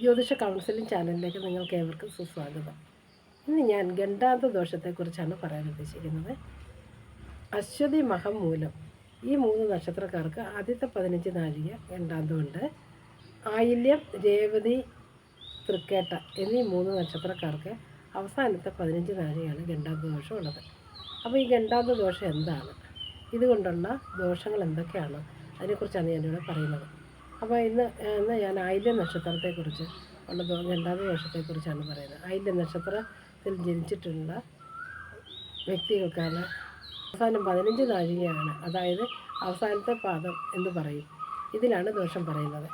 ജ്യോതിഷ കൗൺസിലിംഗ് ചാനലിലേക്ക് നിങ്ങൾക്ക് ഏവർക്കും സുസ്വാഗതം. ഇന്ന് ഞാൻ ഗണ്ടാന്ത ദോഷത്തെക്കുറിച്ചാണ് പറയാൻ ഉദ്ദേശിക്കുന്നത്. അശ്വതി മഹം മൂലം ഈ 3 നക്ഷത്രക്കാർക്ക് ആദ്യത്തെ 15 നാഴിക ഗണ്ടാന്തമുണ്ട്. ആയില്യം, രേവതി, തൃക്കേട്ട എന്നീ 3 നക്ഷത്രക്കാർക്ക് അവസാനത്തെ 15 നാഴികയാണ് ഗണ്ടാന്ത ദോഷം ഉള്ളത്. അപ്പോൾ ഈ ഗണ്ടാന്ത ദോഷം എന്താണ്, ഇതുകൊണ്ടുള്ള ദോഷങ്ങൾ എന്തൊക്കെയാണ്, അതിനെക്കുറിച്ചാണ് ഞാനിവിടെ പറയുന്നത്. അപ്പോൾ ഇന്ന് ഞാൻ ആയില്യം നക്ഷത്രത്തെക്കുറിച്ച് ഉള്ള ഗണ്ടാന്ത ദോഷത്തെക്കുറിച്ചാണ് പറയുന്നത്. ആയില്യം നക്ഷത്രത്തിൽ ജനിച്ചിട്ടുള്ള വ്യക്തികൾക്കാണ് അവസാനം 15 നാഴികയാണ്, അതായത് അവസാനത്തെ പാദം എന്ന് പറയും. ഇതിലാണ് ദോഷം പറയുന്നത്.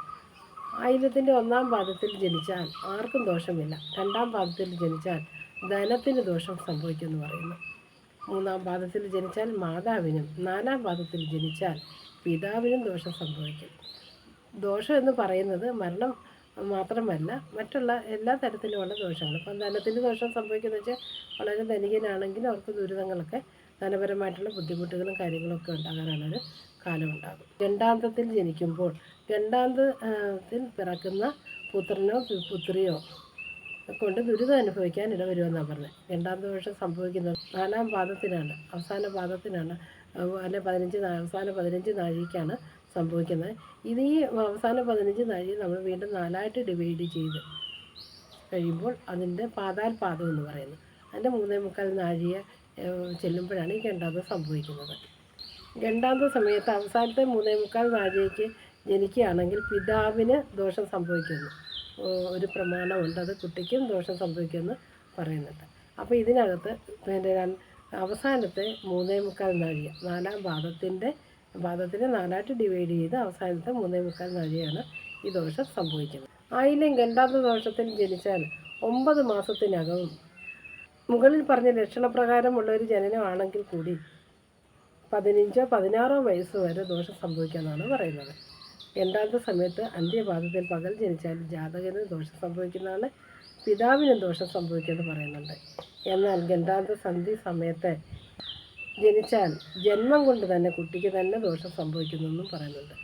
ആയില്യത്തിൻ്റെ 1-ാം പാദത്തിൽ ജനിച്ചാൽ ആർക്കും ദോഷമില്ല. 2-ാം പാദത്തിൽ ജനിച്ചാൽ ധനത്തിന് ദോഷം സംഭവിക്കുമെന്ന് പറയുന്നു. 3-ാം പാദത്തിൽ ജനിച്ചാൽ മാതാവിനും, 4-ാം പാദത്തിൽ ജനിച്ചാൽ പിതാവിനും ദോഷം സംഭവിക്കും. ദോഷം എന്ന് പറയുന്നത് മരണം മാത്രമല്ല, മറ്റുള്ള എല്ലാ തരത്തിലുമുള്ള ദോഷങ്ങൾ. ഇപ്പം ധനത്തിന് ദോഷം സംഭവിക്കുന്നത് വെച്ചാൽ വളരെ ധനികനാണെങ്കിൽ അവർക്ക് ദുരിതങ്ങളൊക്കെ, ധനപരമായിട്ടുള്ള ബുദ്ധിമുട്ടുകളും കാര്യങ്ങളൊക്കെ ഉണ്ടാകാനുള്ളൊരു കാലമുണ്ടാകും. ഗണ്ടാന്തത്തിൽ ജനിക്കുമ്പോൾ ഗണ്ടാന്തത്തിൽ പിറക്കുന്ന പുത്രനോ പുത്രിയോ കൊണ്ട് ദുരിതം അനുഭവിക്കാൻ ഇടവരുമെന്നാണ് പറഞ്ഞത്. ഗണ്ടാന്ത ദോഷം സംഭവിക്കുന്നത് 4-ാം പാദത്തിനാണ്, അവസാന പാദത്തിനാണ്, അല്ലെ അവസാന 15 നാഴികയ്ക്കാണ് സംഭവിക്കുന്നത്. ഇത് ഈ അവസാന 15 നാഴിക നമ്മൾ വീണ്ടും 4ആയിട്ട് ഡിവൈഡ് ചെയ്ത് കഴിയുമ്പോൾ അതിൻ്റെ പാതാൽ പാദം എന്ന് പറയുന്നു. അതിൻ്റെ 3.25 നാഴിക ചെല്ലുമ്പോഴാണ് ഈ ഗണ്ടാന്തം സംഭവിക്കുന്നത്. ഗണ്ടാന്ത സമയത്ത് അവസാനത്തെ 3.25 നാഴികയ്ക്ക് ജനിക്കുകയാണെങ്കിൽ പിതാവിന് ദോഷം സംഭവിക്കുന്നു. ഒരു പ്രമാണമുണ്ട്, അത് കുട്ടിക്കും ദോഷം സംഭവിക്കുമെന്ന് പറയുന്നുണ്ട്. അപ്പോൾ ഇതിനകത്ത് അവസാനത്തെ 3.25 നാഴിക, 4-ാം പാദത്തിനെ 4ആയിട്ട് ഡിവൈഡ് ചെയ്ത് അവസാനത്തെ 3.25 നാഴികയാണ് ഈ ദോഷം സംഭവിക്കുന്നത്. ആയില്യം ഗണ്ടാന്ത ദോഷത്തിൽ ജനിച്ചാൽ 9 മാസത്തിനകവും മുകളിൽ പറഞ്ഞ ലക്ഷണപ്രകാരമുള്ള ഒരു ജനനമാണെങ്കിൽ കൂടി 15-16 വയസ്സ് വരെ ദോഷം സംഭവിക്കാമെന്നാണ് പറയുന്നത്. ഗണ്ടാന്ത സമയത്ത് അന്ത്യപാദത്തിൽ പകൽ ജനിച്ചാൽ ജാതകന് ദോഷം സംഭവിക്കുന്നതാണ്, പിതാവിനും ദോഷം സംഭവിക്കുമെന്ന് പറയുന്നുണ്ട്. എന്നാൽ ഗണ്ടാന്ത സന്ധി സമയത്ത് ജനിച്ചാൽ ജന്മം കൊണ്ട് തന്നെ കുട്ടിക്ക് തന്നെ ദോഷം സംഭവിക്കുന്നെന്നും പറയുന്നുണ്ട്.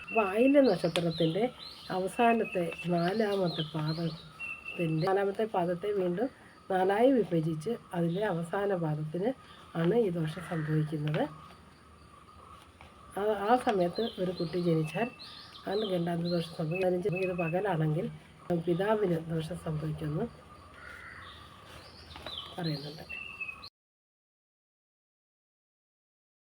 അപ്പോൾ ആയില്യം നക്ഷത്രത്തിൻ്റെ അവസാനത്തെ 4-ാമത്തെ പാദത്തെ വീണ്ടും 4ആയി വിഭജിച്ച് അതിലെ അവസാന പാദത്തിന് ആണ് ഈ ദോഷം സംഭവിക്കുന്നത്. ആ സമയത്ത് ഒരു കുട്ടി ജനിച്ചാൽ ആണ് ഗണ്ടാന്ത ദോഷം സംഭവിക്കുന്നത്. ഇത് പകലാണെങ്കിൽ പിതാവിന് ദോഷം സംഭവിക്കുമെന്ന് പറയുന്നുണ്ട്.